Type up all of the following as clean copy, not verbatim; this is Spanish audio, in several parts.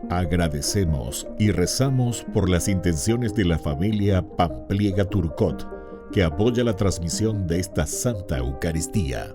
Agradecemos y rezamos por las intenciones de la familia Pampliega Turcot, que apoya la transmisión de esta Santa Eucaristía.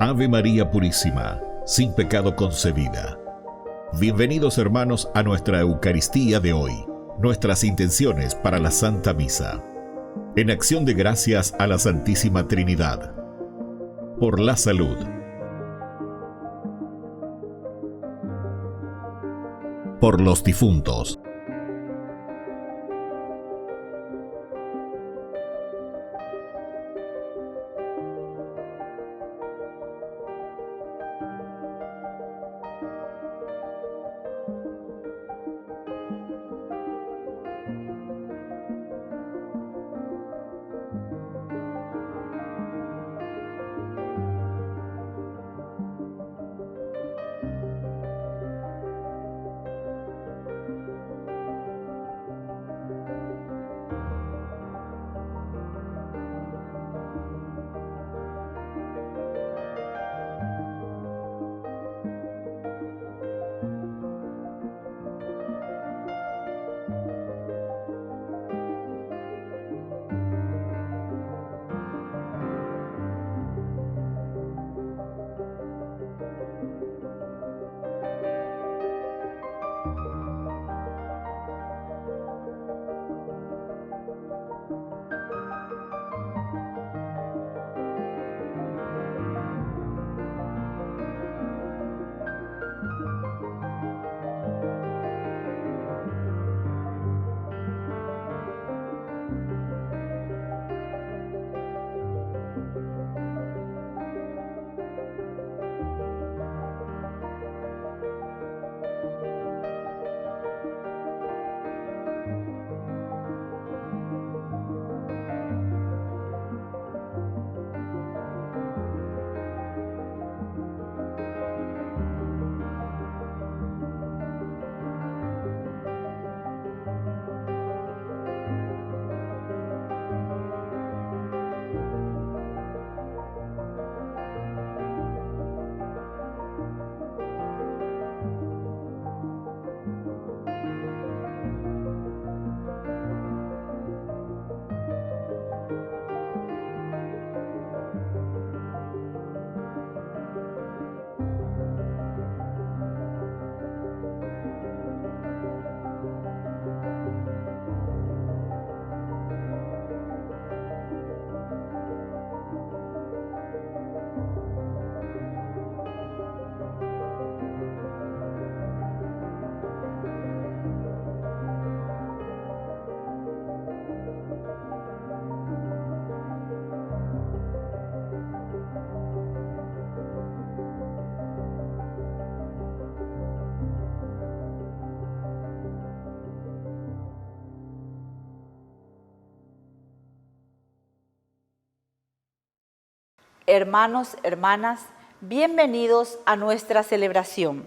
Ave María Purísima, sin pecado concebida. Bienvenidos hermanos a nuestra Eucaristía de hoy, nuestras intenciones para la Santa Misa. En acción de gracias a la Santísima Trinidad. Por la salud. Por los difuntos. Hermanos, hermanas, bienvenidos a nuestra celebración.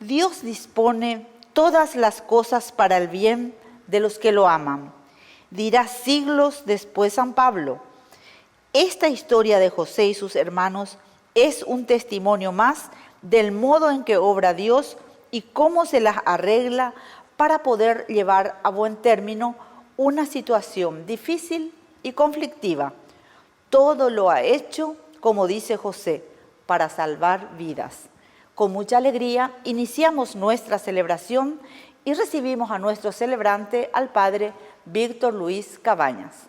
Dios dispone todas las cosas para el bien de los que lo aman. Dirá siglos después San Pablo. Esta historia de José y sus hermanos es un testimonio más del modo en que obra Dios y cómo se las arregla para poder llevar a buen término una situación difícil y conflictiva. Todo lo ha hecho, como dice José, para salvar vidas. Con mucha alegría iniciamos nuestra celebración y recibimos a nuestro celebrante, al Padre Víctor Luis Cabañas.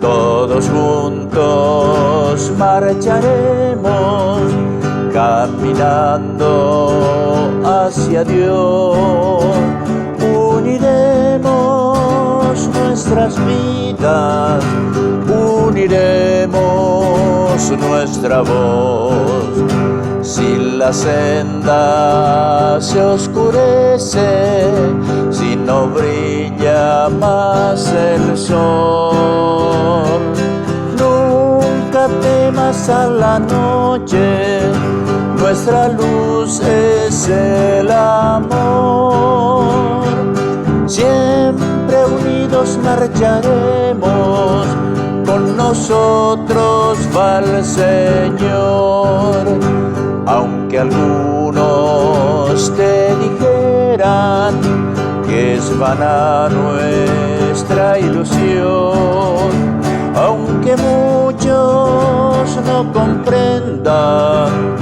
Todos juntos marcharemos caminando hacia Dios, unidos unidad, uniremos nuestra voz. Si la senda se oscurece, si no brilla más el sol, nunca temas a la noche, nuestra luz es el amor. Siempre unidos marcharemos, con nosotros va el Señor. Aunque algunos te dijeran que es vana nuestra ilusión, aunque muchos no comprendan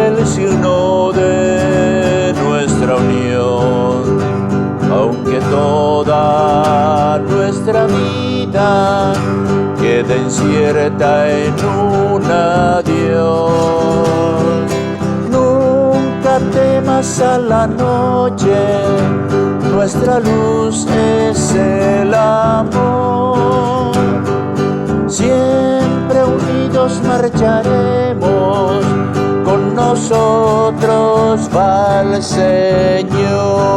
el signo de nuestra unión, aunque toda nuestra vida quede incierta en un adiós, nunca temas a la noche, nuestra luz es el amor. Siempre unidos marcharemos, con nosotros va el Señor.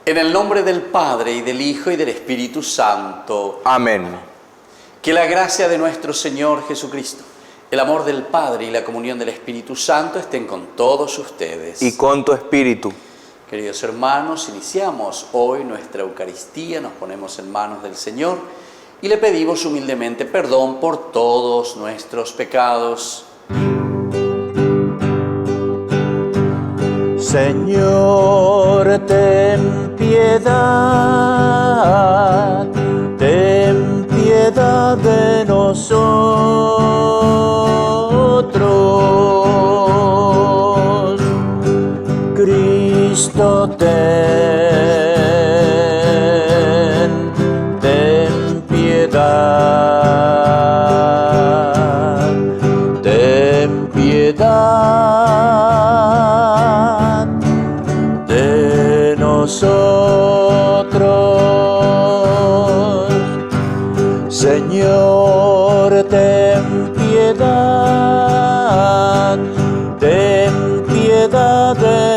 En el nombre del Padre, y del Hijo, y del Espíritu Santo. Amén. Que la gracia de nuestro Señor Jesucristo, el amor del Padre y la comunión del Espíritu Santo estén con todos ustedes. Y con tu espíritu. Queridos hermanos, iniciamos hoy nuestra Eucaristía, nos ponemos en manos del Señor y le pedimos humildemente perdón por todos nuestros pecados. Señor, ten piedad de nosotros. Cristo, ten piedad, ten piedad de nosotros. Señor, ten piedad de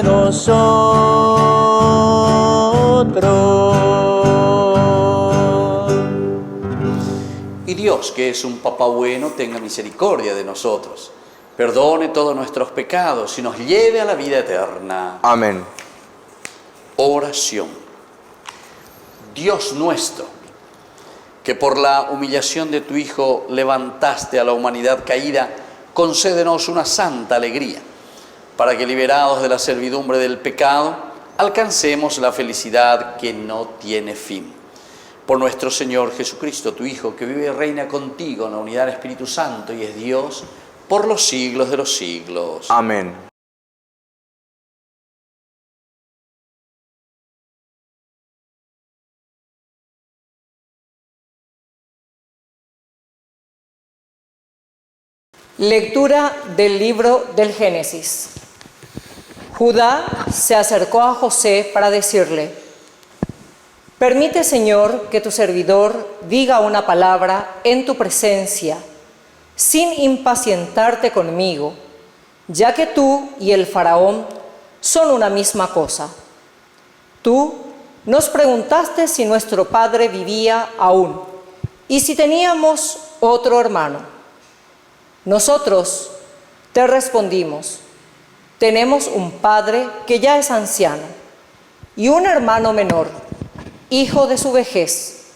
nosotros. Y Dios, que es un Papá bueno, tenga misericordia de nosotros, perdone todos nuestros pecados y nos lleve a la vida eterna. Amén. Oración. Dios nuestro, que por la humillación de tu Hijo levantaste a la humanidad caída, concédenos una santa alegría, para que, liberados de la servidumbre del pecado, alcancemos la felicidad que no tiene fin. Por nuestro Señor Jesucristo, tu Hijo, que vive y reina contigo en la unidad del Espíritu Santo y es Dios por los siglos de los siglos. Amén. Lectura del libro del Génesis. Judá se acercó a José para decirle: permite, Señor, que tu servidor diga una palabra en tu presencia, sin impacientarte conmigo, ya que tú y el faraón son una misma cosa. Tú nos preguntaste si nuestro padre vivía aún y si teníamos otro hermano. Nosotros te respondimos: tenemos un padre que ya es anciano y un hermano menor, hijo de su vejez.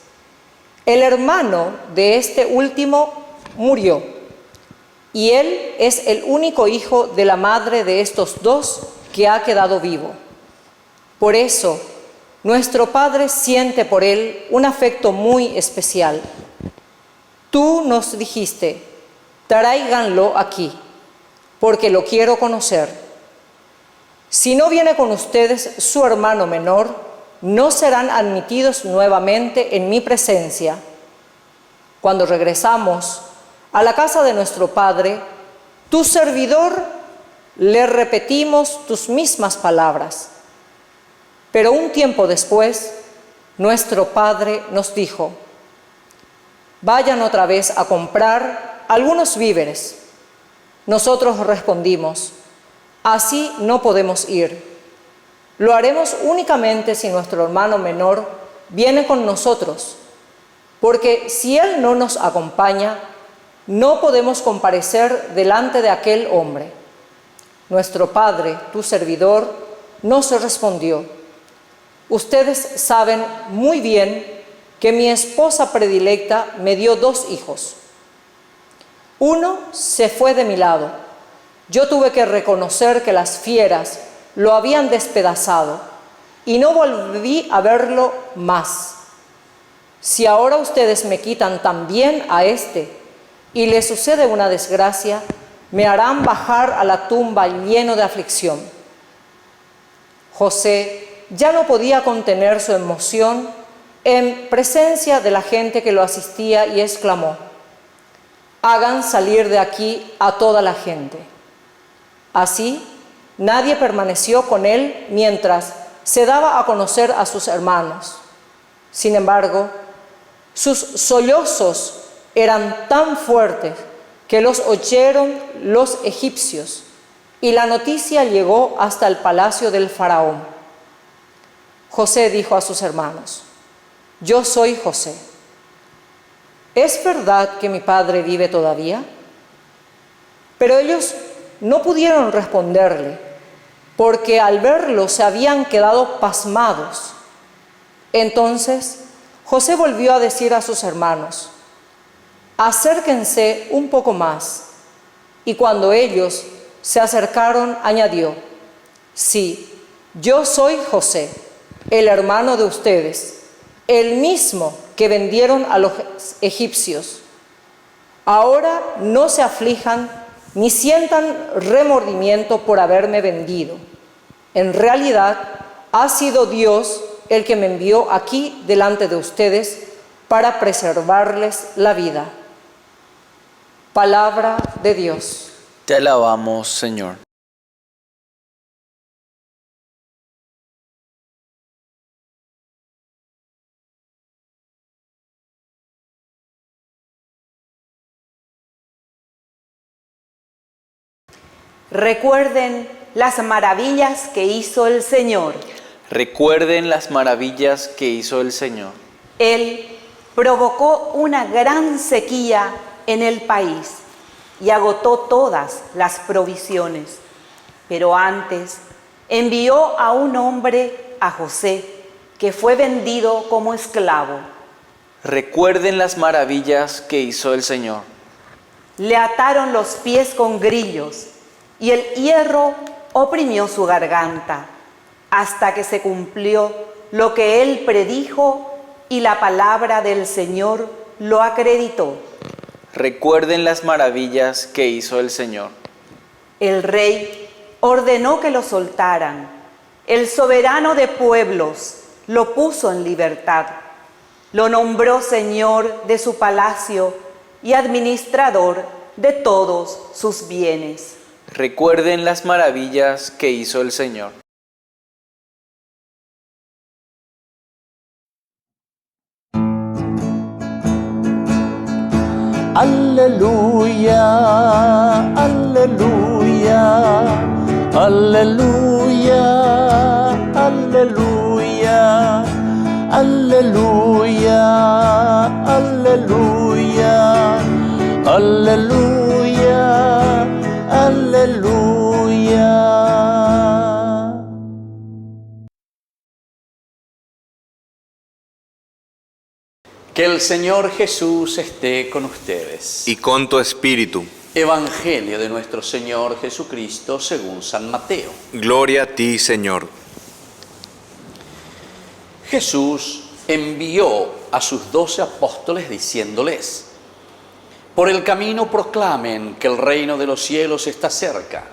El hermano de este último murió y él es el único hijo de la madre de estos dos que ha quedado vivo. Por eso, nuestro padre siente por él un afecto muy especial. Tú nos dijiste: tráiganlo aquí, porque lo quiero conocer. Si no viene con ustedes su hermano menor, no serán admitidos nuevamente en mi presencia. Cuando regresamos a la casa de nuestro padre, tu servidor le repetimos tus mismas palabras. Pero un tiempo después, nuestro padre nos dijo: vayan otra vez a comprar algunos víveres. Nosotros respondimos: así no podemos ir. Lo haremos únicamente si nuestro hermano menor viene con nosotros, porque si él no nos acompaña, no podemos comparecer delante de aquel hombre. Nuestro padre, tu servidor, nos respondió: ustedes saben muy bien que mi esposa predilecta me dio 2 hijos. Uno se fue de mi lado. Yo tuve que reconocer que las fieras lo habían despedazado y no volví a verlo más. Si ahora ustedes me quitan también a este y le sucede una desgracia, me harán bajar a la tumba lleno de aflicción. José ya no podía contener su emoción en presencia de la gente que lo asistía y exclamó: hagan salir de aquí a toda la gente. Así, nadie permaneció con él mientras se daba a conocer a sus hermanos. Sin embargo, sus sollozos eran tan fuertes que los oyeron los egipcios, y la noticia llegó hasta el palacio del faraón. José dijo a sus hermanos: yo soy José. ¿Es verdad que mi padre vive todavía? Pero ellos no pudieron responderle, porque al verlo se habían quedado pasmados. Entonces José volvió a decir a sus hermanos: acérquense un poco más. Y cuando ellos se acercaron, añadió: sí, yo soy José, el hermano de ustedes, el mismo que vendieron a los egipcios. Ahora no se aflijan ni sientan remordimiento por haberme vendido. En realidad, ha sido Dios el que me envió aquí delante de ustedes para preservarles la vida. Palabra de Dios. Te alabamos, Señor. Recuerden las maravillas que hizo el Señor. Recuerden las maravillas que hizo el Señor. Él provocó una gran sequía en el país y agotó todas las provisiones. Pero antes envió a un hombre, a José, que fue vendido como esclavo. Recuerden las maravillas que hizo el Señor. Le ataron los pies con grillos y el hierro oprimió su garganta, hasta que se cumplió lo que él predijo y la palabra del Señor lo acreditó. Recuerden las maravillas que hizo el Señor. El rey ordenó que lo soltaran. El soberano de pueblos lo puso en libertad. Lo nombró señor de su palacio y administrador de todos sus bienes. Recuerden las maravillas que hizo el Señor. Aleluya, aleluya, aleluya, aleluya, aleluya, aleluya, aleluya, aleluya. Que el Señor Jesús esté con ustedes. Y con tu espíritu. Evangelio de nuestro Señor Jesucristo según San Mateo. Gloria a ti, Señor. Jesús envió a sus 12 apóstoles diciéndoles: por el camino proclamen que el reino de los cielos está cerca.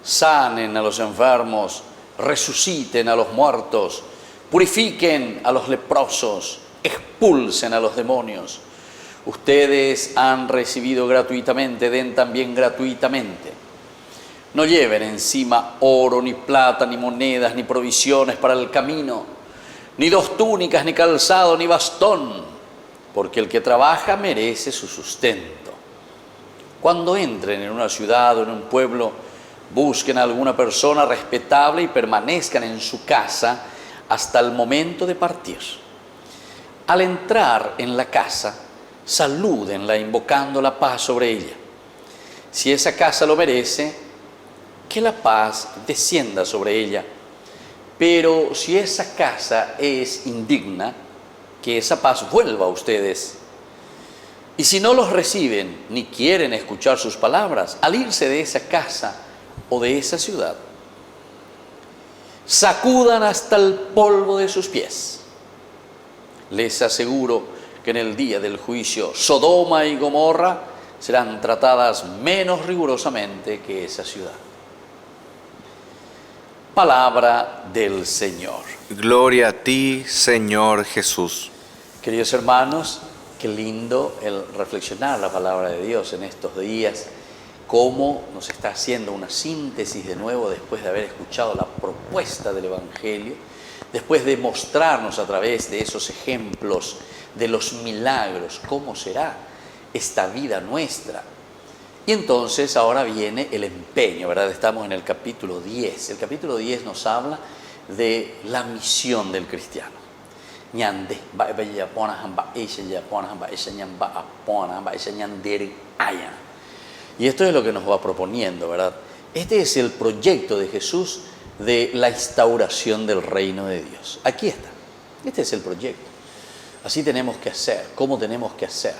Sanen a los enfermos, resuciten a los muertos, purifiquen a los leprosos, expulsen a los demonios. Ustedes han recibido gratuitamente, den también gratuitamente. No lleven encima oro, ni plata, ni monedas, ni provisiones para el camino, ni 2 túnicas, ni calzado, ni bastón, porque el que trabaja merece su sustento. Cuando entren en una ciudad o en un pueblo, busquen a alguna persona respetable y permanezcan en su casa hasta el momento de partir. Al entrar en la casa, salúdenla invocando la paz sobre ella. Si esa casa lo merece, que la paz descienda sobre ella. Pero si esa casa es indigna, que esa paz vuelva a ustedes. Y si no los reciben ni quieren escuchar sus palabras, al irse de esa casa o de esa ciudad, sacudan hasta el polvo de sus pies. Les aseguro que en el día del juicio, Sodoma y Gomorra serán tratadas menos rigurosamente que esa ciudad. Palabra del Señor. Gloria a ti, Señor Jesús. Queridos hermanos, qué lindo el reflexionar la palabra de Dios en estos días, cómo nos está haciendo una síntesis de nuevo después de haber escuchado la propuesta del Evangelio, después de mostrarnos a través de esos ejemplos de los milagros cómo será esta vida nuestra. Y entonces ahora viene el empeño, ¿verdad? Estamos en el capítulo 10. El capítulo 10 nos habla de la misión del cristiano. Y esto es lo que nos va proponiendo, ¿verdad? Este es el proyecto de Jesús de la instauración del reino de Dios. Aquí está. Este es el proyecto. Así tenemos que hacer. ¿Cómo tenemos que hacer?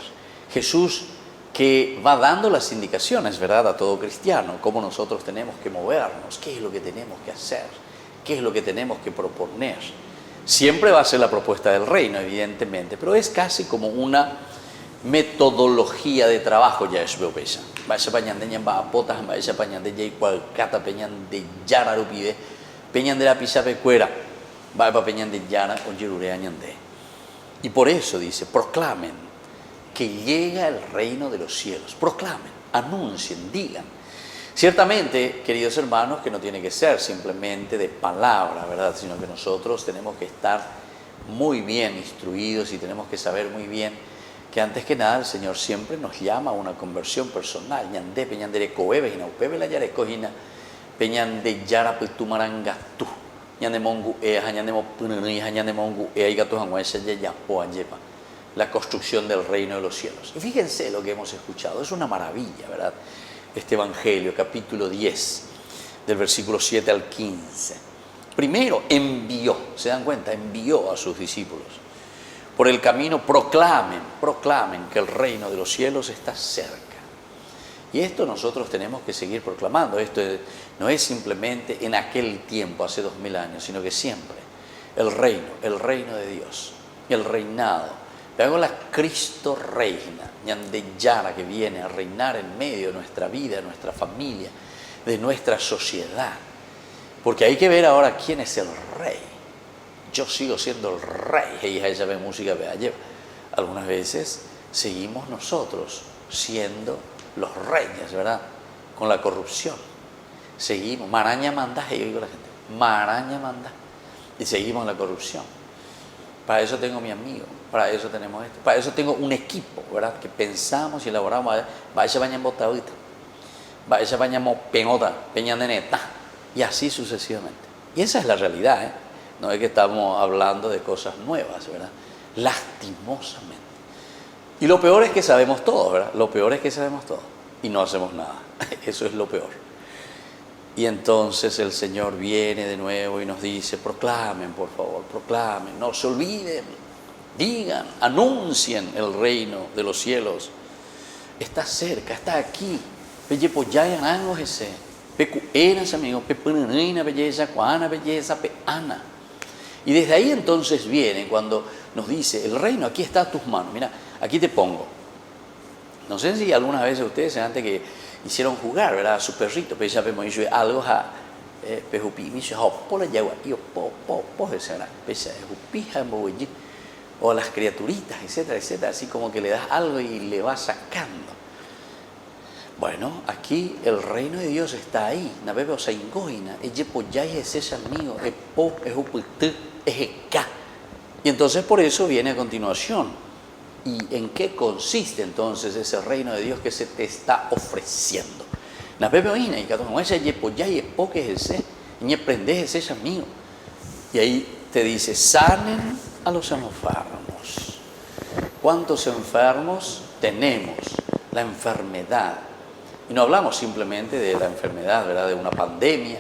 Jesús que va dando las indicaciones, ¿verdad?, a todo cristiano, cómo nosotros tenemos que movernos, qué es lo que tenemos que hacer, qué es lo que tenemos que proponer. Siempre va a ser la propuesta del reino, evidentemente, pero es casi como una metodología de trabajo, ya es beopesa. Vaya pañan de a potas, vaya pañan de cual cata peñan de yara rupide, peñan de la pisa pecuera, vaya peñan de yara o yerure añande. Y por eso dice, proclamen que llega el reino de los cielos. Proclamen, anuncien, digan. Ciertamente, queridos hermanos, que no tiene que ser simplemente de palabra, ¿verdad? Sino que nosotros tenemos que estar muy bien instruidos y tenemos que saber muy bien que antes que nada el Señor siempre nos llama a una conversión personal. Ñande, peñandere coebe, hina upebe la yare cojina, peñande yara putumaranga tú. Ñande mongu ñande mo pununi, ñande mongu igatu hanguese ya po anjepa. La construcción del reino de los cielos. Y fíjense lo que hemos escuchado, es una maravilla, ¿verdad? Este Evangelio, capítulo 10, del versículo 7 al 15. Primero, envió, ¿se dan cuenta? Envió a sus discípulos. Por el camino proclamen que el reino de los cielos está cerca. Y esto nosotros tenemos que seguir proclamando. Esto no es simplemente en aquel tiempo, hace 2000 años, sino que siempre el reino de Dios, el reinado. Luego la Cristo reina, Ñandeyara, que viene a reinar en medio de nuestra vida, de nuestra familia, de nuestra sociedad. Porque hay que ver ahora quién es el rey. Yo sigo siendo el rey. Ella ve música, algunas veces seguimos nosotros siendo los reyes, ¿verdad? Con la corrupción. Seguimos, maraña manda, yo digo a la gente, maraña manda. Y seguimos la corrupción. Para eso tengo mi amigo, para eso tenemos esto, para eso tengo un equipo, ¿verdad? Que pensamos y elaboramos, vaya bañan botadita, vaya bañamos peñota, peñan de neta, y así sucesivamente. Y esa es la realidad, ¿eh? No es que estamos hablando de cosas nuevas, ¿verdad? Lastimosamente. Y lo peor es que sabemos todo, ¿verdad? Lo peor es que sabemos todo y no hacemos nada. Eso es lo peor. Y entonces el Señor viene de nuevo y nos dice, proclamen, por favor, proclamen, no se olviden, digan, anuncien el reino de los cielos. Está cerca, está aquí. Y desde ahí entonces viene cuando nos dice, el reino aquí está a tus manos, mira, aquí te pongo. No sé si algunas veces ustedes, antes que hicieron jugar, ¿verdad?, a su perrito, pero ya vemos algo a pejupi, me dice, por allá, yo o a las criaturitas, etcétera, etcétera, así como que le das algo y le vas sacando. Bueno, aquí el reino de Dios está ahí. Nabebe osaingoina, eyepoyai es ese amigo, epo, ejuputu, ejeka. Y entonces por eso viene a continuación. ¿Y en qué consiste entonces ese reino de Dios que se te está ofreciendo? Nabebe oina, y cada uno ese eyepoyai, epo, que es ese, y aprendes ese amigo. Y ahí te dice, sanen a los enfermos. ¿Cuántos enfermos tenemos? La enfermedad. Y no hablamos simplemente de la enfermedad, ¿verdad?, de una pandemia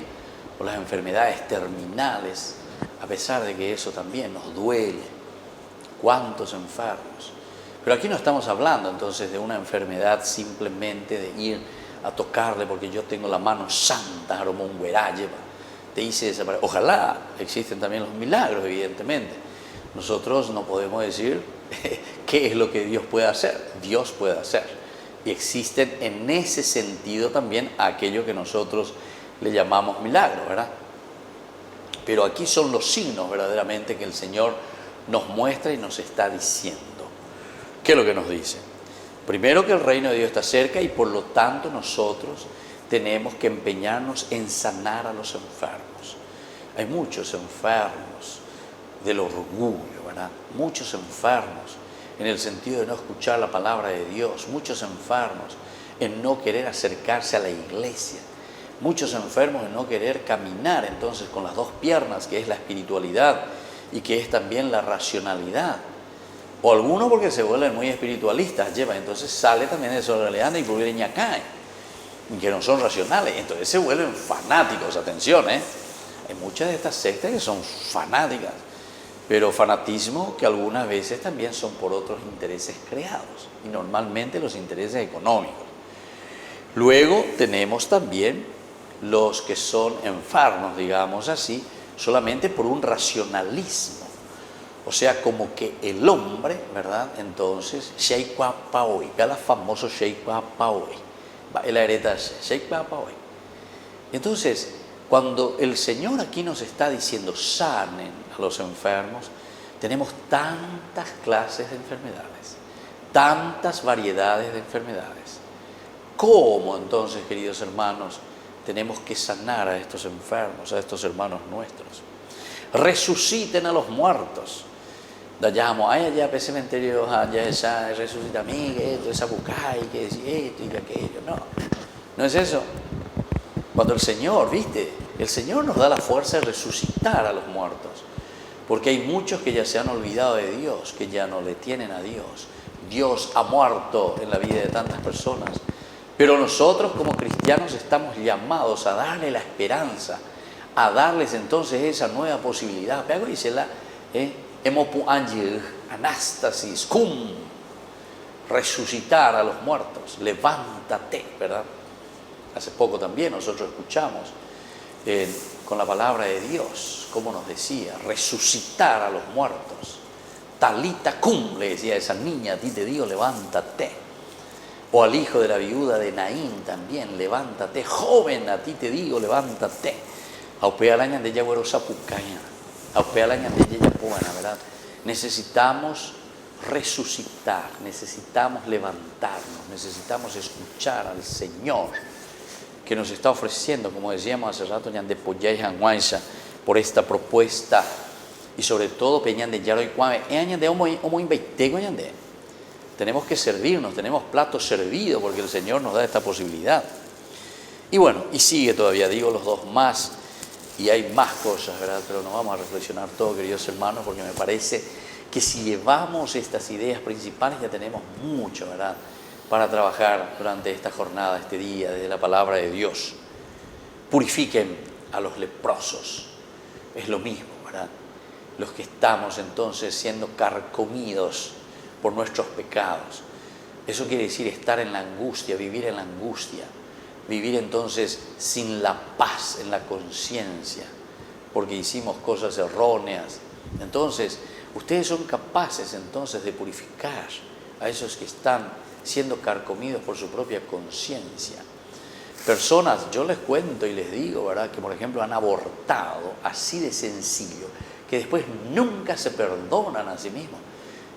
o las enfermedades terminales, a pesar de que eso también nos duele. ¿Cuántos enfermos? Pero aquí no estamos hablando entonces de una enfermedad simplemente de ir a tocarle porque yo tengo la mano santa, te hice desaparecer. Ojalá existen también los milagros, evidentemente. Nosotros no podemos decir qué es lo que Dios puede hacer. Dios puede hacer. Y existen en ese sentido también aquello que nosotros le llamamos milagros, ¿verdad? Pero aquí son los signos verdaderamente que el Señor nos muestra y nos está diciendo. ¿Qué es lo que nos dice? Primero, que el reino de Dios está cerca y por lo tanto nosotros tenemos que empeñarnos en sanar a los enfermos. Hay muchos enfermos del orgullo, ¿verdad? Muchos enfermos en el sentido de no escuchar la palabra de Dios, muchos enfermos en no querer acercarse a la iglesia, muchos enfermos en no querer caminar entonces con las dos piernas, que es la espiritualidad y que es también la racionalidad. O algunos porque se vuelven muy espiritualistas, entonces sale también de su realidad y vuelven ñacay, que no son racionales, entonces se vuelven fanáticos. Atención, hay muchas de estas sectas que son fanáticas, pero fanatismo que algunas veces también son por otros intereses creados, y normalmente los intereses económicos. Luego tenemos también los que son enfermos, digamos así, solamente por un racionalismo. O sea, como que el hombre, ¿verdad? Entonces, Sheikwa Paoi, vea la famoso Sheikwa Paoi, la hereda Sheikwa Paoi. Entonces, cuando el Señor aquí nos está diciendo sanen a los enfermos, tenemos tantas clases de enfermedades, tantas variedades de enfermedades. ¿Cómo entonces, queridos hermanos, tenemos que sanar a estos enfermos, a estos hermanos nuestros? Resuciten a los muertos. Dayamo, ay, allá, ese cementerio, allá, esa resucita a mí, que esto, esa bucay, que es esto y aquello. No, no es eso. Cuando el Señor, ¿viste? El Señor nos da la fuerza de resucitar a los muertos. Porque hay muchos que ya se han olvidado de Dios, que ya no le tienen a Dios. Dios ha muerto en la vida de tantas personas. Pero nosotros como cristianos estamos llamados a darle la esperanza, a darles entonces esa nueva posibilidad. Pero dice la Emopu Angel, Anastasis, cum, resucitar a los muertos, levántate, ¿verdad? Hace poco también nosotros escuchamos con la palabra de Dios, como nos decía, resucitar a los muertos. Talita cum, le decía a esa niña, a ti te digo, levántate. O al hijo de la viuda de Naín también, levántate. Joven, a ti te digo, levántate. Aupealaña de Yagüero Sapucaña, Aupealaña de Yapuana, ¿verdad? Necesitamos resucitar, necesitamos levantarnos, necesitamos escuchar al Señor que nos está ofreciendo, como decíamos hace rato, de Poyay Janguanza, por esta propuesta y sobre todo Peñan de Yaro y Cuave, de Homo Inveitego. Tenemos que servirnos, tenemos platos servidos porque el Señor nos da esta posibilidad. Y bueno, y sigue todavía, digo los dos más, y hay más cosas, ¿verdad? Pero no vamos a reflexionar todo, queridos hermanos, porque me parece que si llevamos estas ideas principales ya tenemos mucho, ¿verdad?, para trabajar durante esta jornada, este día, desde la palabra de Dios. Purifiquen a los leprosos, es lo mismo, ¿verdad? Los que estamos entonces siendo carcomidos por nuestros pecados. Eso quiere decir estar en la angustia, vivir en la angustia, vivir entonces sin la paz en la conciencia, porque hicimos cosas erróneas. Entonces, ustedes son capaces entonces de purificar a esos que están siendo carcomidos por su propia conciencia. Personas, yo les cuento y les digo, ¿verdad?, que por ejemplo han abortado así de sencillo, que después nunca se perdonan a sí mismos.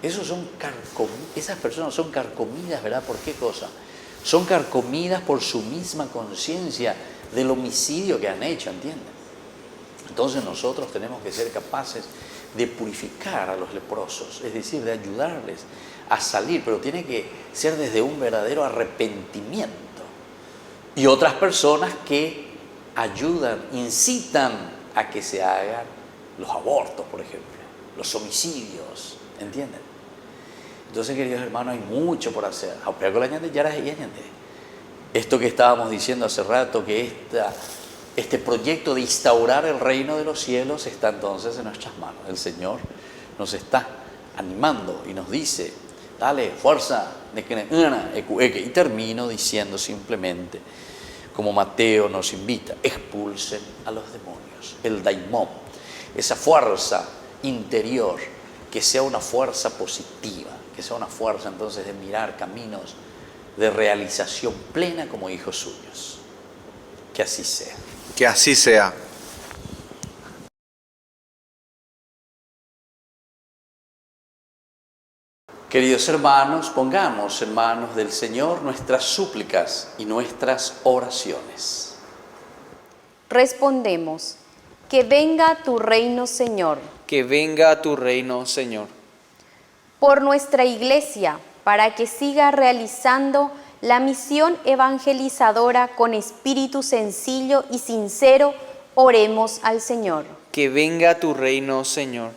Esas personas son carcomidas, ¿verdad? ¿Por qué cosa? son carcomidas por su misma conciencia del homicidio que han hecho, ¿entienden? Entonces nosotros tenemos que ser capaces de purificar a los leprosos, es decir, de ayudarles a salir, pero tiene que ser desde un verdadero arrepentimiento. Y otras personas que ayudan, incitan a que se hagan los abortos, por ejemplo, los homicidios, ¿entienden? Entonces, queridos hermanos, hay mucho por hacer. Esto que estábamos diciendo hace rato, que este proyecto de instaurar el reino de los cielos está entonces en nuestras manos. El Señor nos está animando y nos dice, dale, fuerza, y termino diciendo simplemente, como Mateo nos invita, expulsen a los demonios, el daimón, esa fuerza interior, que sea una fuerza positiva, que sea una fuerza entonces de mirar caminos de realización plena como hijos suyos. Que así sea. Que así sea. Queridos hermanos, pongamos en manos del Señor nuestras súplicas y nuestras oraciones. Respondemos, que venga tu reino, Señor. Que venga tu reino, Señor. Por nuestra Iglesia, para que siga realizando la misión evangelizadora con espíritu sencillo y sincero, oremos al Señor. Que venga tu reino, Señor.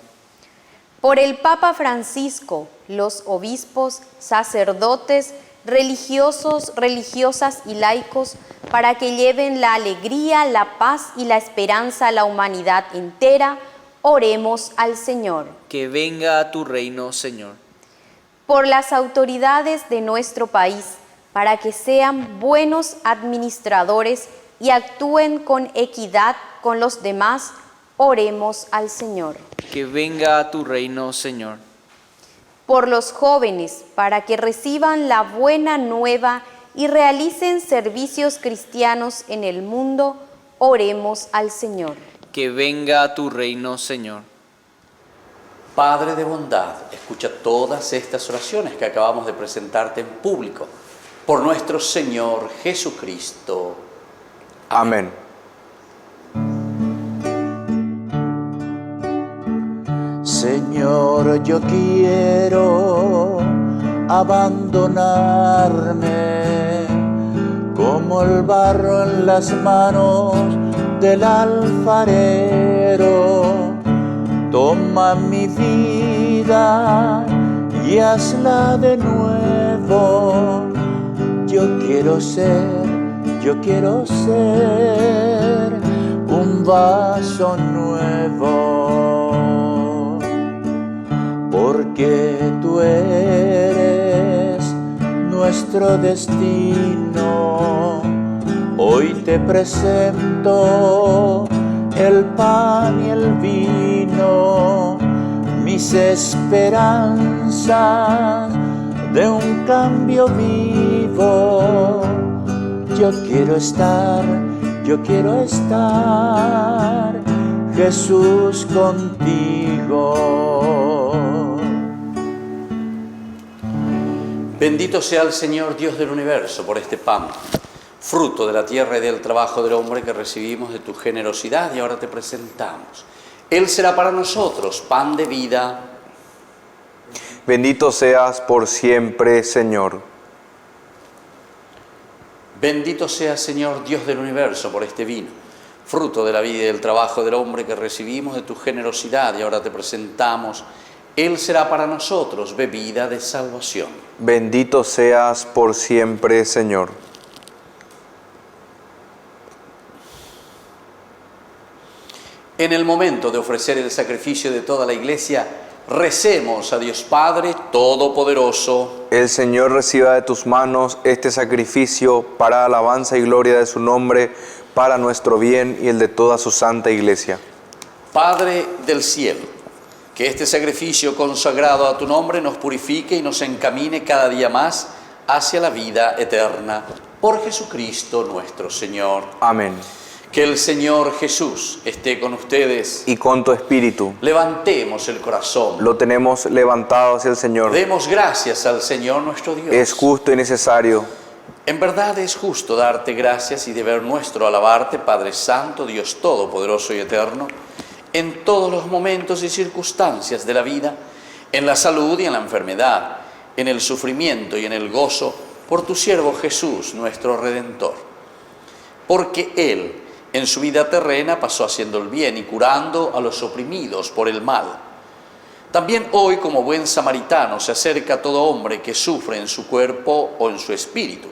Por el Papa Francisco, los obispos, sacerdotes, religiosos, religiosas y laicos, para que lleven la alegría, la paz y la esperanza a la humanidad entera, oremos al Señor. Que venga tu reino, Señor. Por las autoridades de nuestro país, para que sean buenos administradores y actúen con equidad con los demás, oremos al Señor. Que venga tu reino, Señor. Por los jóvenes, para que reciban la buena nueva y realicen servicios cristianos en el mundo, oremos al Señor. Que venga tu reino, Señor. Padre de bondad, escucha todas estas oraciones que acabamos de presentarte en público. Por nuestro Señor Jesucristo. Amén. Señor, yo quiero abandonarme como el barro en las manos del alfarero. Toma mi vida y hazla de nuevo. Yo quiero ser un vaso nuevo, porque tú eres nuestro destino. Hoy te presento el pan y el vino, mis esperanzas de un cambio vivo. Yo quiero estar, Jesús, contigo. Bendito sea el Señor Dios del universo por este pan, fruto de la tierra y del trabajo del hombre que recibimos de tu generosidad y ahora te presentamos. Él será para nosotros pan de vida. Bendito seas por siempre, Señor. Bendito sea, Señor Dios del universo, por este vino, fruto de la vida y del trabajo del hombre que recibimos de tu generosidad y ahora te presentamos. Él será para nosotros bebida de salvación. Bendito seas por siempre, Señor. En el momento de ofrecer el sacrificio de toda la Iglesia, recemos a Dios Padre Todopoderoso. El Señor reciba de tus manos este sacrificio para alabanza y gloria de su nombre, para nuestro bien y el de toda su santa Iglesia. Padre del cielo, que este sacrificio consagrado a tu nombre nos purifique y nos encamine cada día más hacia la vida eterna. Por Jesucristo nuestro Señor. Amén. Que el Señor Jesús esté con ustedes. Y con tu espíritu. Levantemos el corazón. Lo tenemos levantado hacia el Señor. Demos gracias al Señor nuestro Dios. Es justo y necesario. En verdad es justo darte gracias y deber nuestro alabarte, Padre Santo, Dios Todopoderoso y Eterno, en todos los momentos y circunstancias de la vida, en la salud y en la enfermedad, en el sufrimiento y en el gozo, por tu siervo Jesús, nuestro Redentor. Porque Él, en su vida terrena, pasó haciendo el bien y curando a los oprimidos por el mal. También hoy, como buen samaritano, se acerca a todo hombre que sufre en su cuerpo o en su espíritu,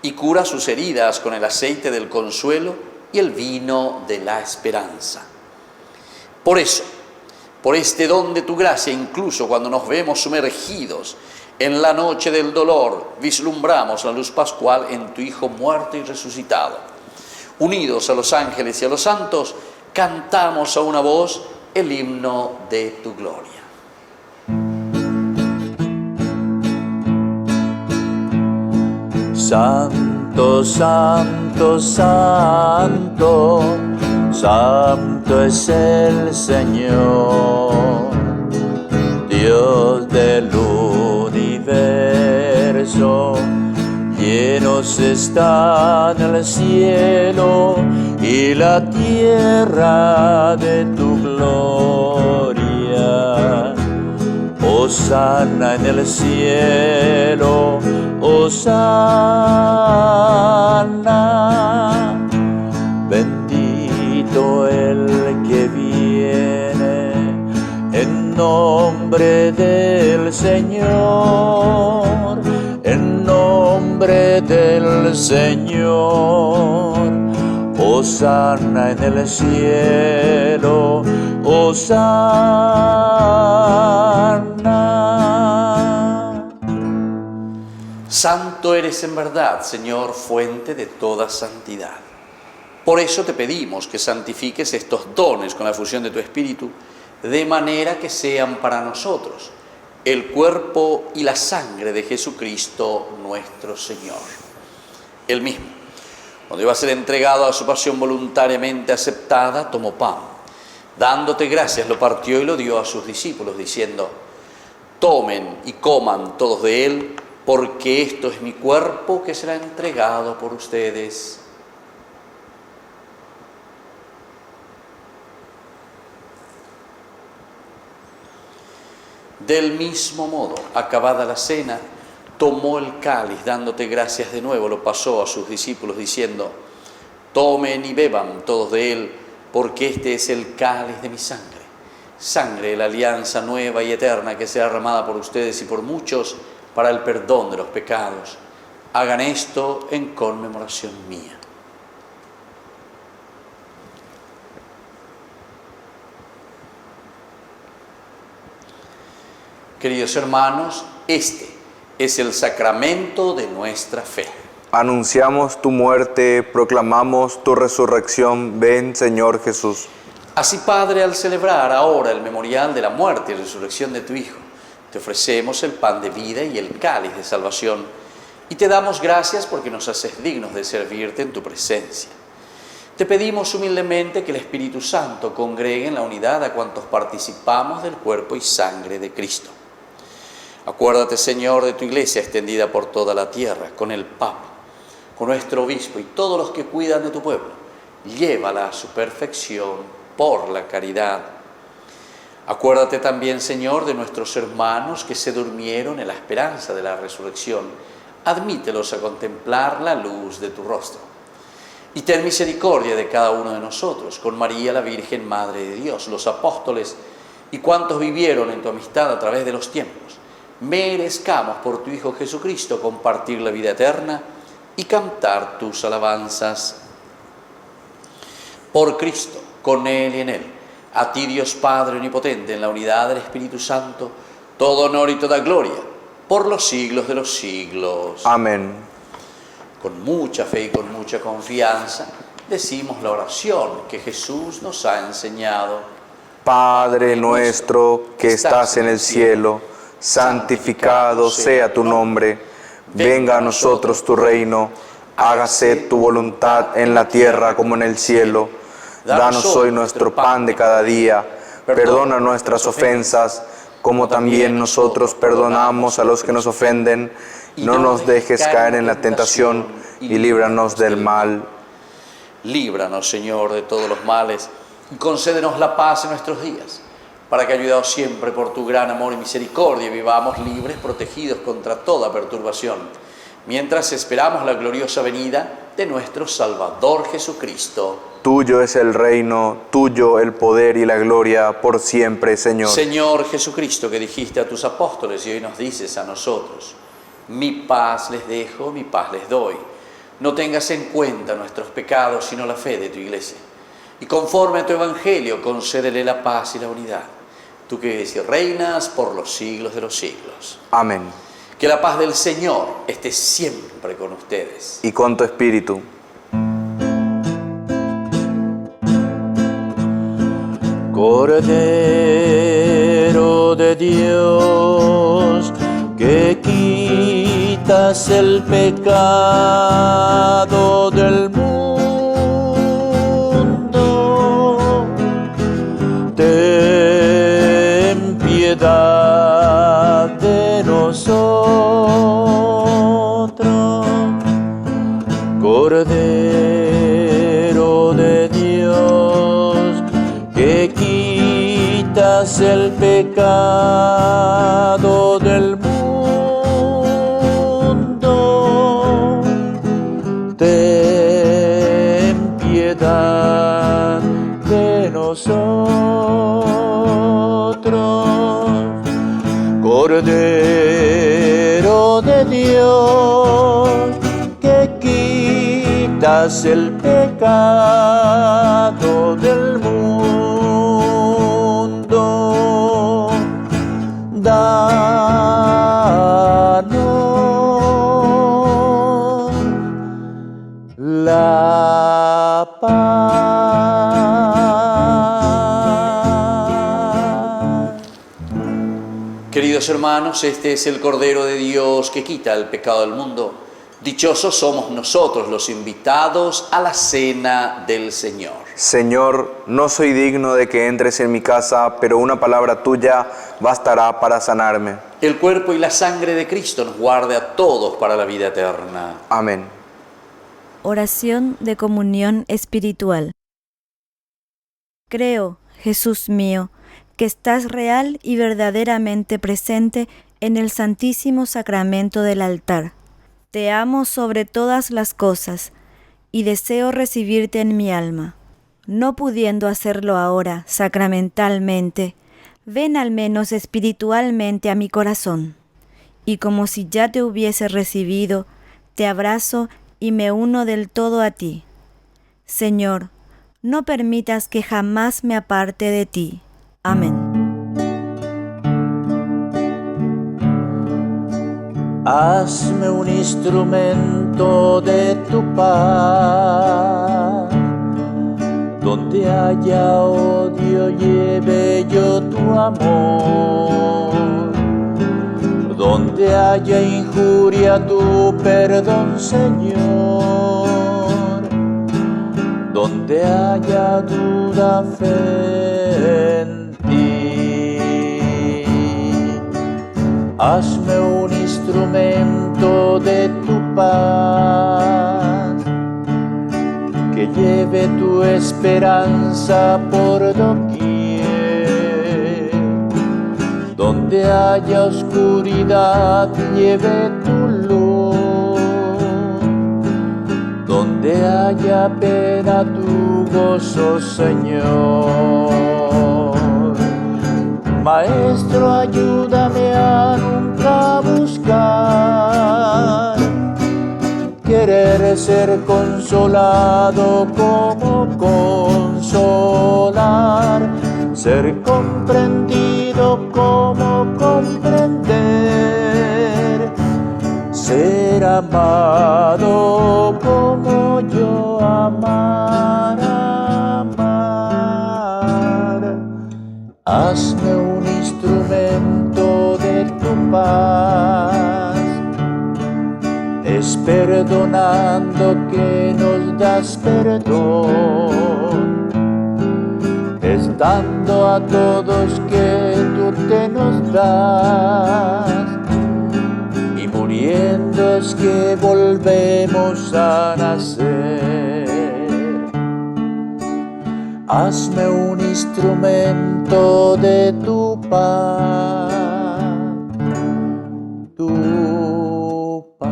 y cura sus heridas con el aceite del consuelo y el vino de la esperanza. Por eso, por este don de tu gracia, incluso cuando nos vemos sumergidos en la noche del dolor, vislumbramos la luz pascual en tu Hijo muerto y resucitado. Unidos a los ángeles y a los santos, cantamos a una voz el himno de tu gloria. Santo, santo, santo, santo es el Señor, Dios del universo. Llenos están el cielo y la tierra de tu gloria. Hosana en el cielo, hosana. Bendito el que viene en nombre del Señor, en nombre del Señor. Hosana en el cielo, hosana. Santo eres en verdad, Señor, fuente de toda santidad. Por eso te pedimos que santifiques estos dones con la fusión de tu Espíritu, de manera que sean para nosotros el cuerpo y la sangre de Jesucristo nuestro Señor. Él mismo, cuando iba a ser entregado a su pasión voluntariamente aceptada, tomó pan. Dándote gracias, lo partió y lo dio a sus discípulos, diciendo: tomen y coman todos de él, porque esto es mi cuerpo que será entregado por ustedes. Del mismo modo, acabada la cena, tomó el cáliz, dándote gracias de nuevo, lo pasó a sus discípulos, diciendo: tomen y beban todos de él, porque este es el cáliz de mi sangre, sangre de la alianza nueva y eterna que será derramada por ustedes y por muchos para el perdón de los pecados. Hagan esto en conmemoración mía. Queridos hermanos, este es el sacramento de nuestra fe. Anunciamos tu muerte, proclamamos tu resurrección. Ven, Señor Jesús. Así, Padre, al celebrar ahora el memorial de la muerte y resurrección de tu Hijo, te ofrecemos el pan de vida y el cáliz de salvación, y te damos gracias porque nos haces dignos de servirte en tu presencia. Te pedimos humildemente que el Espíritu Santo congregue en la unidad a cuantos participamos del cuerpo y sangre de Cristo. Acuérdate, Señor, de tu Iglesia extendida por toda la tierra, con el Papa, con nuestro obispo y todos los que cuidan de tu pueblo. Llévala a su perfección por la caridad. Acuérdate también, Señor, de nuestros hermanos que se durmieron en la esperanza de la resurrección. Admítelos a contemplar la luz de tu rostro. Y ten misericordia de cada uno de nosotros, con María, la Virgen Madre de Dios, los apóstoles y cuantos vivieron en tu amistad a través de los tiempos. Merezcamos por tu Hijo Jesucristo compartir la vida eterna y cantar tus alabanzas. Por Cristo, con Él y en Él, a ti, Dios Padre omnipotente, en la unidad del Espíritu Santo, todo honor y toda gloria, por los siglos de los siglos. Amén. Con mucha fe y con mucha confianza, decimos la oración que Jesús nos ha enseñado. Padre nuestro que estás en el cielo, santificado sea tu nombre. Venga a nosotros tu reino. Hágase tu voluntad en la tierra como en el cielo. Danos hoy nuestro pan de cada día. Perdona nuestras ofensas, como también nosotros perdonamos a los que nos ofenden. No nos dejes caer en la tentación y líbranos del mal. Líbranos, Señor, de todos los males y concédenos la paz en nuestros días, para que, ayudados siempre por tu gran amor y misericordia, vivamos libres, protegidos contra toda perturbación, mientras esperamos la gloriosa venida de nuestro Salvador Jesucristo. Tuyo es el reino, tuyo el poder y la gloria por siempre, Señor. Señor Jesucristo, que dijiste a tus apóstoles y hoy nos dices a nosotros: mi paz les dejo, mi paz les doy. No tengas en cuenta nuestros pecados, sino la fe de tu Iglesia. Y conforme a tu Evangelio, concédele la paz y la unidad. Tú que vives y reinas por los siglos de los siglos. Amén. Que la paz del Señor esté siempre con ustedes. Y con tu espíritu. Cordero de Dios, que quitas el pecado del mundo, ten piedad de nosotros. Cordero de Dios, que quitas el pecado del mundo, ten piedad de nosotros. Cordero de Dios, que quitas el pecado del mundo, danos la paz. Queridos hermanos, este es el Cordero de Dios que quita el pecado del mundo. Dichosos somos nosotros los invitados a la cena del Señor. Señor, no soy digno de que entres en mi casa, pero una palabra tuya bastará para sanarme. El cuerpo y la sangre de Cristo nos guarde a todos para la vida eterna. Amén. Oración de comunión espiritual. Creo, Jesús mío, que estás real y verdaderamente presente en el Santísimo Sacramento del altar. Te amo sobre todas las cosas y deseo recibirte en mi alma. No pudiendo hacerlo ahora sacramentalmente, ven al menos espiritualmente a mi corazón. Y como si ya te hubiese recibido, te abrazo y me uno del todo a ti. Señor, no permitas que jamás me aparte de ti. Amén. Hazme un instrumento de tu paz, donde haya odio lleve yo tu amor, donde haya injuria tu perdón, Señor, donde haya duda fe en ti. Hazme un instrumento de tu paz, que lleve tu esperanza por doquier. Donde haya oscuridad, lleve tu luz. Donde haya pena, tu gozo, Señor. Maestro, ayúdame a nunca buscar querer ser consolado como consolar, ser comprendido como comprender, ser amado como yo amar. Hazme un instrumento de tu paz, es perdonando que nos das perdón, es dando a todos que tú te nos das, y muriendo siento es que volvemos a nacer. Hazme un instrumento de tu paz, tu paz.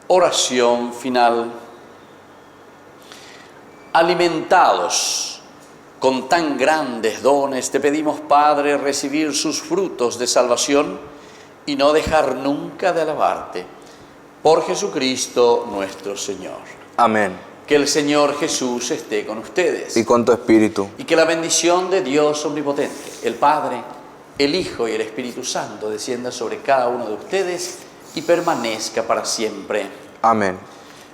Oración final. Alimentados con tan grandes dones, te pedimos, Padre, recibir sus frutos de salvación y no dejar nunca de alabarte. Por Jesucristo nuestro Señor. Amén. Que el Señor Jesús esté con ustedes. Y con tu espíritu. Y que la bendición de Dios omnipotente, el Padre, el Hijo y el Espíritu Santo descienda sobre cada uno de ustedes y permanezca para siempre. Amén.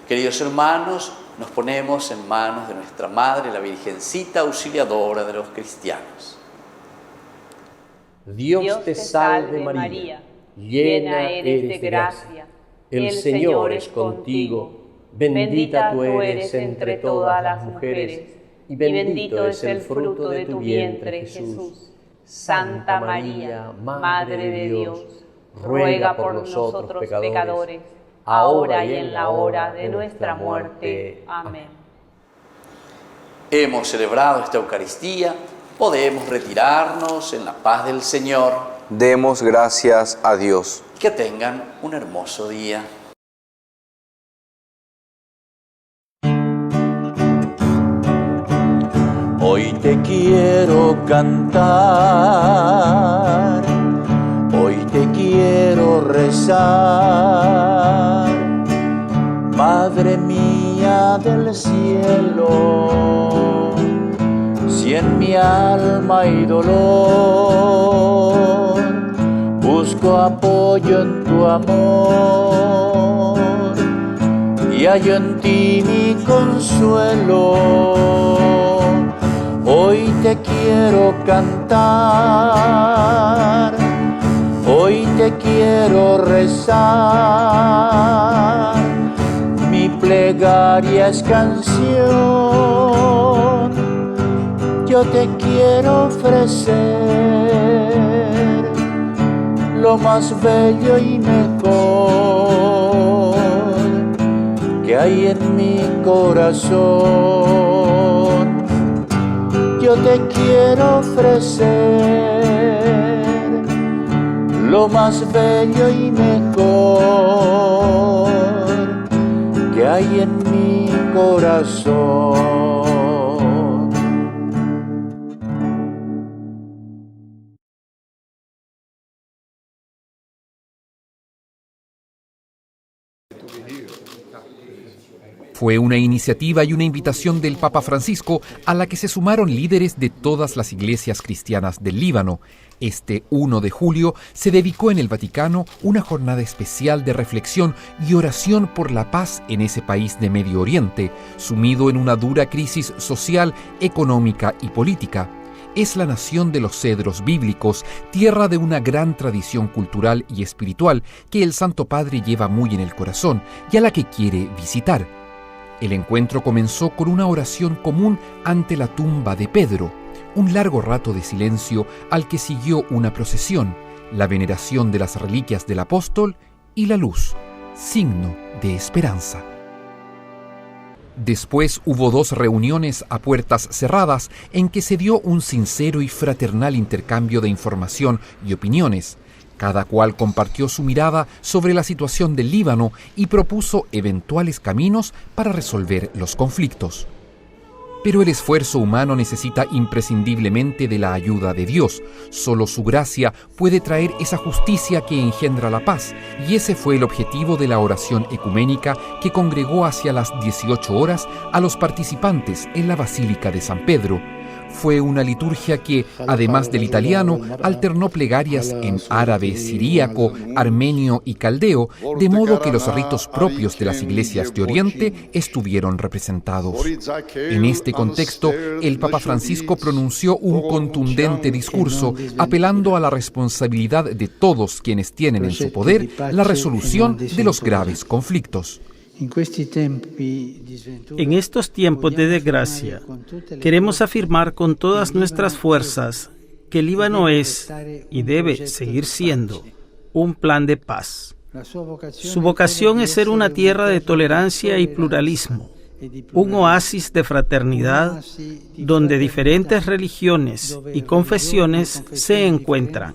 Queridos hermanos, nos ponemos en manos de nuestra Madre, la Virgencita Auxiliadora de los cristianos. Dios te salve María, llena eres de gracia, el Señor es contigo, bendita tú eres entre todas las mujeres, y bendito es el fruto de tu vientre, Jesús. Santa María, Madre de Dios, ruega por nosotros pecadores, ahora y en la hora de nuestra muerte. Amén. Hemos celebrado esta Eucaristía, podemos retirarnos en la paz del Señor. Demos gracias a Dios. Que tengan un hermoso día. Hoy te quiero cantar, hoy te quiero rezar, Madre mía del cielo, si en mi alma hay dolor, busco apoyo en tu amor y hallo en ti mi consuelo. Hoy te quiero cantar, hoy te quiero rezar, mi plegaria es canción, yo te quiero ofrecer lo más bello y mejor que hay en mi corazón. Yo te quiero ofrecer lo más bello y mejor que hay en mi corazón. Fue una iniciativa y una invitación del Papa Francisco a la que se sumaron líderes de todas las iglesias cristianas del Líbano. Este 1 de julio se dedicó en el Vaticano una jornada especial de reflexión y oración por la paz en ese país de Medio Oriente, sumido en una dura crisis social, económica y política. Es la nación de los cedros bíblicos, tierra de una gran tradición cultural y espiritual que el Santo Padre lleva muy en el corazón y a la que quiere visitar. El encuentro comenzó con una oración común ante la tumba de Pedro, un largo rato de silencio al que siguió una procesión, la veneración de las reliquias del apóstol y la luz, signo de esperanza. Después hubo 2 reuniones a puertas cerradas en que se dio un sincero y fraternal intercambio de información y opiniones. Cada cual compartió su mirada sobre la situación del Líbano y propuso eventuales caminos para resolver los conflictos. Pero el esfuerzo humano necesita imprescindiblemente de la ayuda de Dios. Solo su gracia puede traer esa justicia que engendra la paz, y ese fue el objetivo de la oración ecuménica que congregó hacia las 18 horas a los participantes en la Basílica de San Pedro. Fue una liturgia que, además del italiano, alternó plegarias en árabe, siríaco, armenio y caldeo, de modo que los ritos propios de las iglesias de Oriente estuvieron representados. En este contexto, el Papa Francisco pronunció un contundente discurso apelando a la responsabilidad de todos quienes tienen en su poder la resolución de los graves conflictos. En estos tiempos de desgracia, queremos afirmar con todas nuestras fuerzas que el Líbano es y debe seguir siendo un plan de paz. Su vocación es ser una tierra de tolerancia y pluralismo, un oasis de fraternidad donde diferentes religiones y confesiones se encuentran,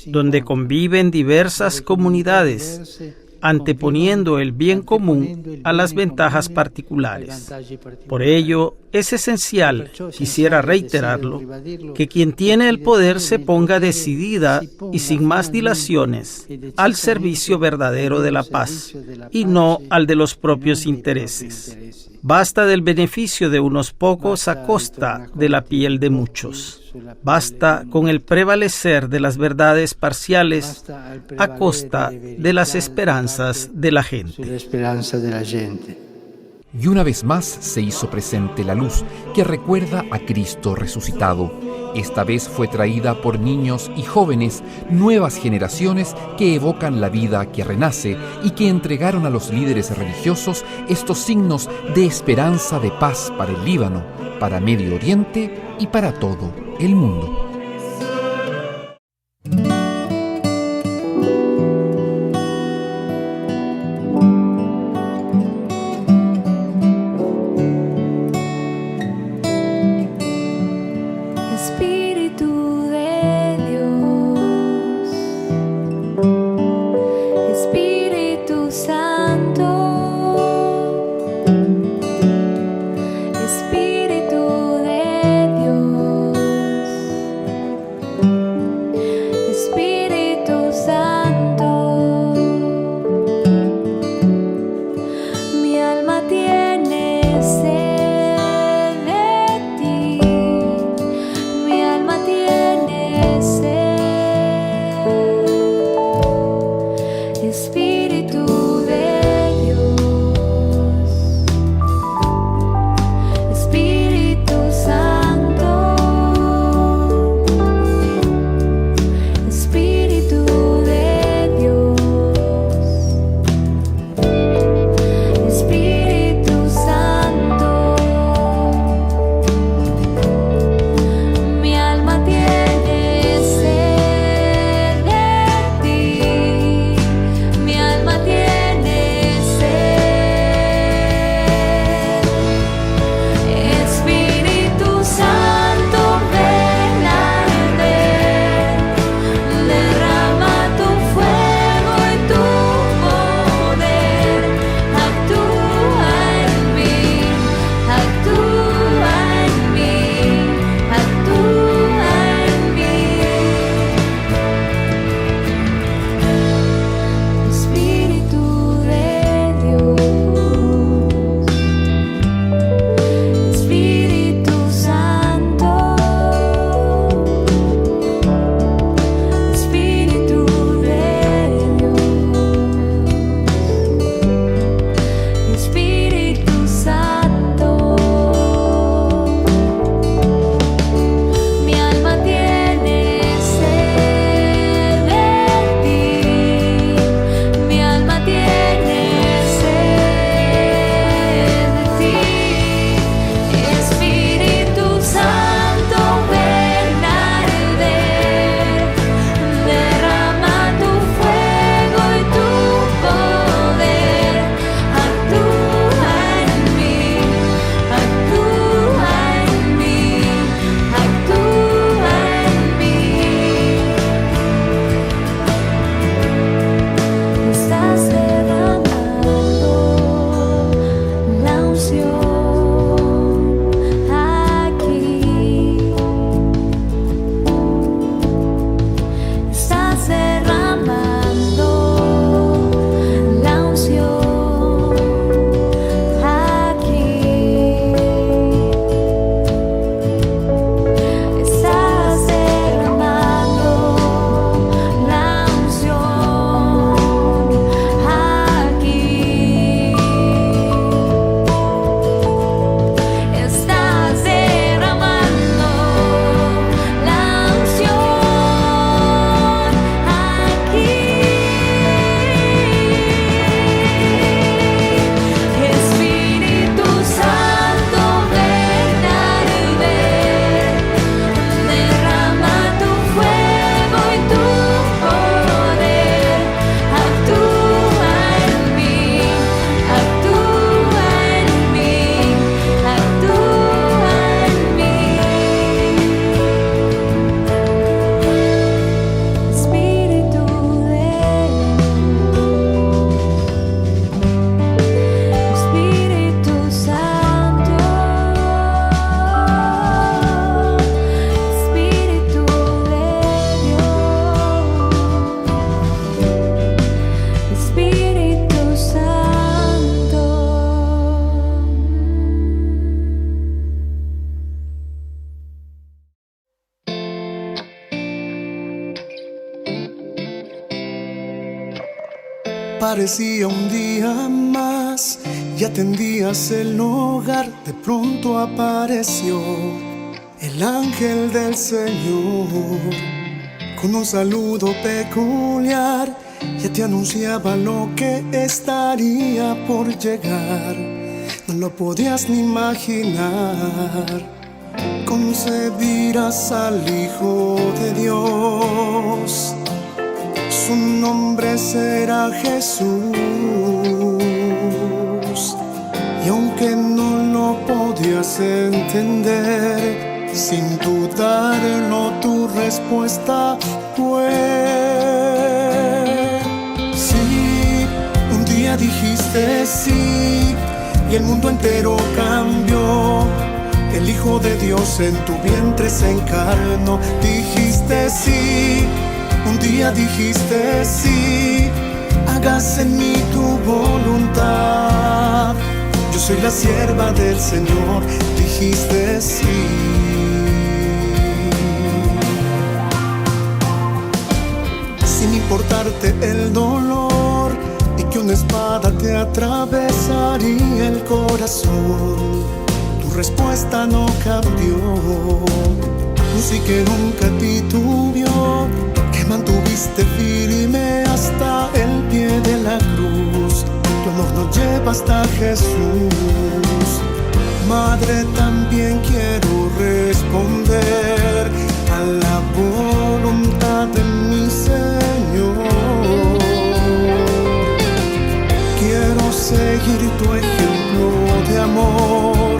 donde conviven diversas comunidades, anteponiendo el bien común a las ventajas particulares. Por ello, es esencial, quisiera reiterarlo, que quien tiene el poder se ponga decidida y sin más dilaciones al servicio verdadero de la paz y no al de los propios intereses. Basta del beneficio de unos pocos a costa de la piel de muchos. Basta con el prevalecer de las verdades parciales a costa de las esperanzas de la gente. Y una vez más se hizo presente la luz que recuerda a Cristo resucitado. Esta vez fue traída por niños y jóvenes, nuevas generaciones que evocan la vida que renace y que entregaron a los líderes religiosos estos signos de esperanza de paz para el Líbano, para Medio Oriente y para todo el mundo. parecía un día más y atendías el hogar, de pronto apareció el ángel del Señor con un saludo peculiar. Ya te anunciaba lo que estaría por llegar. No lo podías ni imaginar. Concebirás al Hijo de Dios. Su nombre será Jesús. Y aunque no lo podías entender, sin dudarlo tu respuesta fue sí. Un día dijiste sí y el mundo entero cambió. El Hijo de Dios en tu vientre se encarnó. Dijiste sí. Un día dijiste sí. Hágase en mí tu voluntad. Yo soy la sierva del Señor. Dijiste sí. Sin importarte el dolor y que una espada te atravesaría el corazón, tu respuesta no cambió. Sí que nunca titubeó, que mantuviste firme hasta el pie de la cruz. Tu amor nos lleva hasta Jesús. Madre, también quiero responder a la voluntad de mi Señor. Quiero seguir tu ejemplo de amor.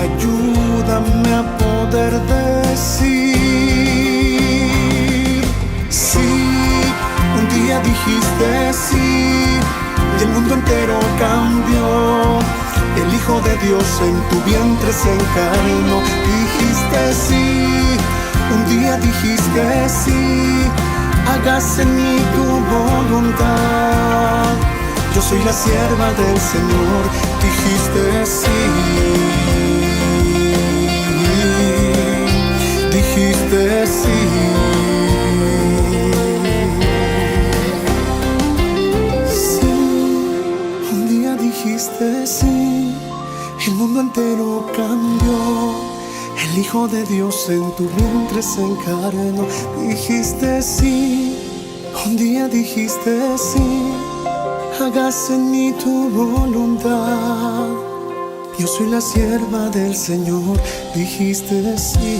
Ayúdame a poder decir sí. Un día dijiste sí y el mundo entero cambió. El Hijo de Dios en tu vientre se encarnó. Dijiste sí. Un día dijiste sí. Hágase en mí tu voluntad. Yo soy la sierva del Señor. Dijiste sí. Dijiste sí. Sí. Un día dijiste sí. El mundo entero cambió. El Hijo de Dios en tu vientre se encarnó. Dijiste sí. Un día dijiste sí. Hágase en mí tu voluntad. Yo soy la sierva del Señor. Dijiste sí.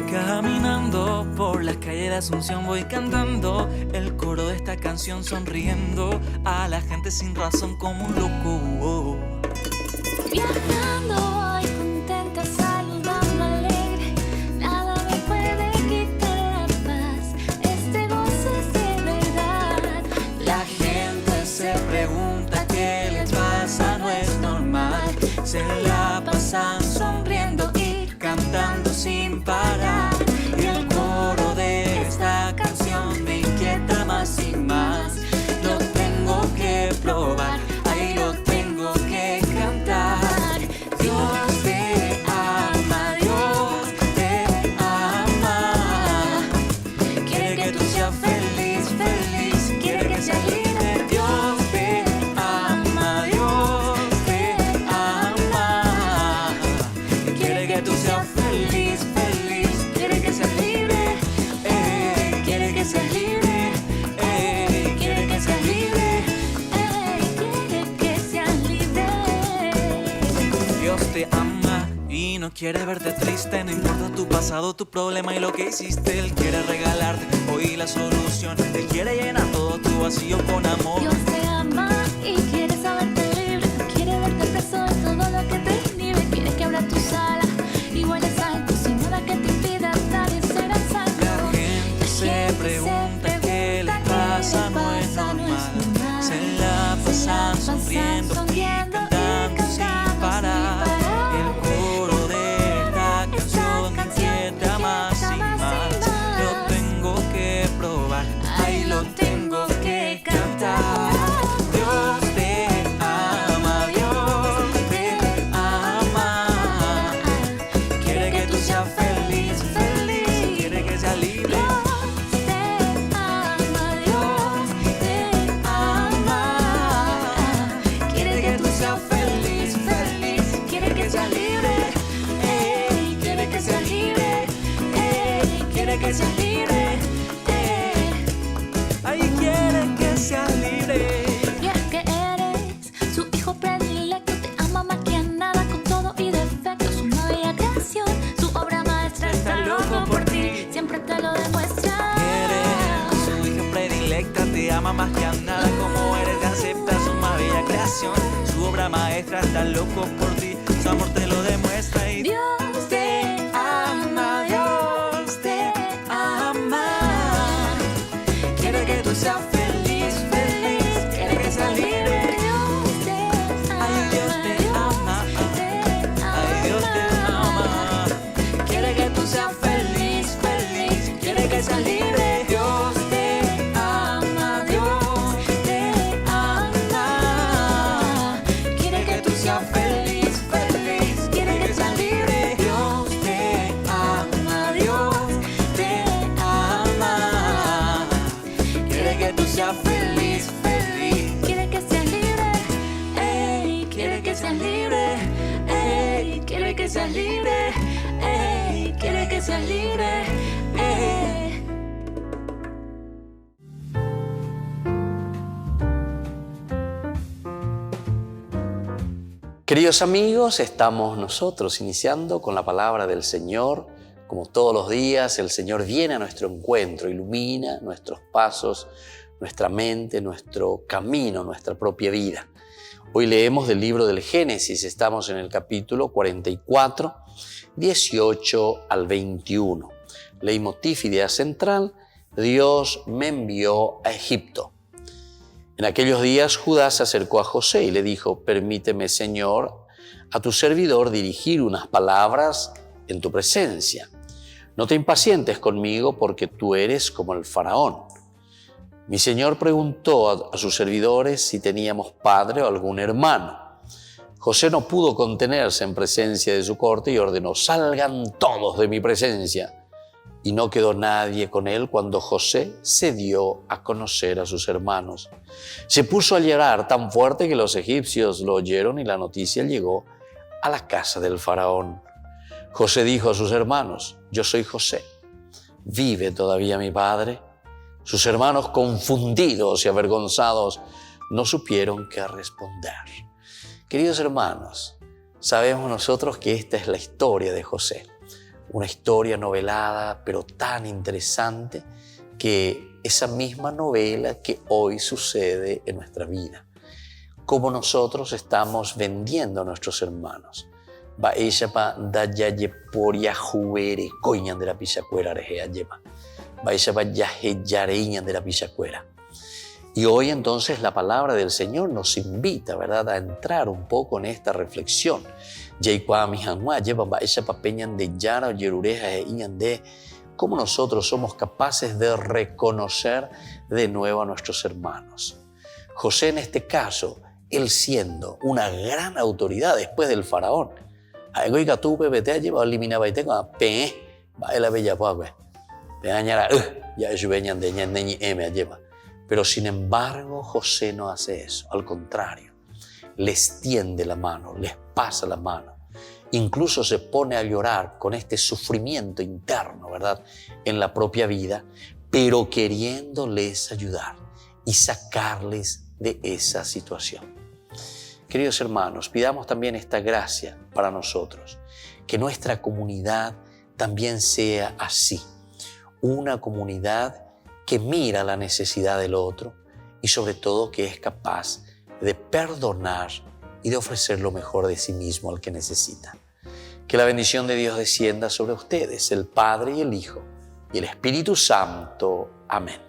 Caminando por las calles de Asunción voy cantando el coro de esta canción, sonriendo a la gente sin razón como un loco. Viajando voy contenta, saludando alegre. Nada me puede quitar la paz. Este gozo es de verdad. La gente se pregunta qué les pasa, no es normal. Se la pasan sonriendo y cantando sin parar. Y el coro de esta canción me inquieta más y más. Lo tengo que probar, ahí lo tengo que cantar. Dios te ama, Dios te ama. Quiere que tú seas feliz, feliz. Quiere que seas libre. Dios te ama, Dios te ama. Quiere que tú seas feliz, feliz. Quiere que seas libre, quiere que seas libre, quiere que seas libre, Quiere que seas libre. Dios te ama y no quiere verte triste. No importa tu pasado, tu problema y lo que hiciste. Él quiere regalarte hoy la solución. Él quiere llenar todo tu vacío con amor. Dios te ama y quiere saberte libre. No quiere verte preso de todo lo que te inhibe. Quiere que abras tus alas y vueles alto sin nada que te impida estar y ser al salto. La gente se pregunta qué le pasa, no es normal. Se la pasan sonriendo y cantando sin parar. El coro de esta canción me inquieta más y más. Lo tengo que probar. bendición. Su obra maestra está loco por ti, su amor te lo demuestra y Dios te ama, Dios te ama. Quiere que tú seas feliz, feliz, quiere que seas libre. Ay, Dios te ama, ay, Dios te ama. Quiere que tú seas feliz, feliz, quiere que seas libre. Dios te ama, Dios te ama. Quiere que tú seas feliz, feliz, quiere que seas libre. Dios te ama, Dios te ama. Quiere que tú seas feliz, feliz, quiere que seas libre. Ey, quiere que seas libre. Ey, quiere que seas libre. Ey, quiere que seas libre. Ey. Queridos amigos, estamos nosotros iniciando con la palabra del Señor. Como todos los días, el Señor viene a nuestro encuentro, ilumina nuestros pasos, nuestra mente, nuestro camino, nuestra propia vida. Hoy leemos del libro del Génesis, estamos en el capítulo 44, 18 al 21. Leitmotiv, idea central: Dios me envió a Egipto. En aquellos días Judá se acercó a José y le dijo: permíteme, Señor, a tu servidor dirigir unas palabras en tu presencia. No te impacientes conmigo, porque tú eres como el faraón. Mi señor preguntó a sus servidores si teníamos padre o algún hermano. José no pudo contenerse en presencia de su corte y ordenó: salgan todos de mi presencia. Y no quedó nadie con él cuando José se dio a conocer a sus hermanos. Se puso a llorar tan fuerte que los egipcios lo oyeron y la noticia llegó a la casa del faraón. José dijo a sus hermanos: yo soy José. ¿Vive todavía mi padre? Sus hermanos, confundidos y avergonzados, no supieron qué responder. Queridos hermanos, sabemos nosotros que esta es la historia de José. Una historia novelada, pero tan interesante, que esa misma novela que hoy sucede en nuestra vida. Cómo nosotros estamos vendiendo a nuestros hermanos. Y hoy entonces la palabra del Señor nos invita, ¿verdad?, a entrar un poco en esta reflexión. Cómo nosotros somos capaces de reconocer de nuevo a nuestros hermanos. José, en este caso, él siendo una gran autoridad después del faraón, pero sin embargo José no hace eso, al contrario, les tiende la mano, les pasa la mano, incluso se pone a llorar con este sufrimiento interno, ¿verdad?, en la propia vida, pero queriéndoles ayudar y sacarles de esa situación. Queridos hermanos, pidamos también esta gracia para nosotros, que nuestra comunidad también sea así, una comunidad que mira la necesidad del otro y sobre todo que es capaz de perdonar y de ofrecer lo mejor de sí mismo al que necesita. Que la bendición de Dios descienda sobre ustedes, el Padre y el Hijo y el Espíritu Santo. Amén.